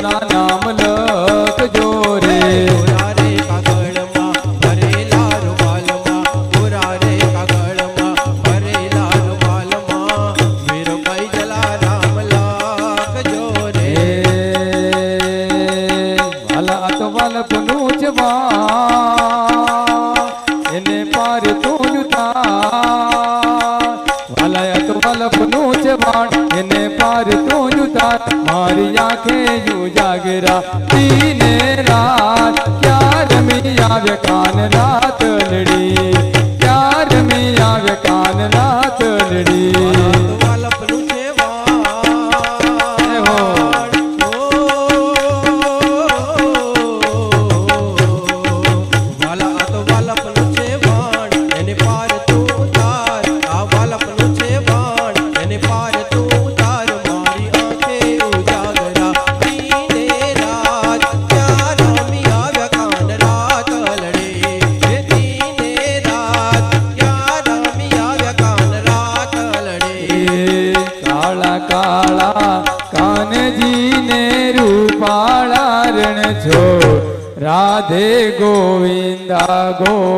ના નામ લખજો રે ગોરા રે કાગળમાં ભરેલા રૂમાલમાં ગોરા રે કાગળમાં ભરેલા રૂમાલમાં વીરભાઈ જલારામ લખજો રે વાલા આ તો વાલપનું જ એને પાર તું વાલા આ તો વાલપનું જ એને પાર તું મારી આંખે ઉજાગરા દીને રાત ક્યાં રમી આવે કાન રાત લડી ક્યાં રમી આવે કાન રાત લડી વાલપનું છે રાધે ગોવિંદા ગોવિંદ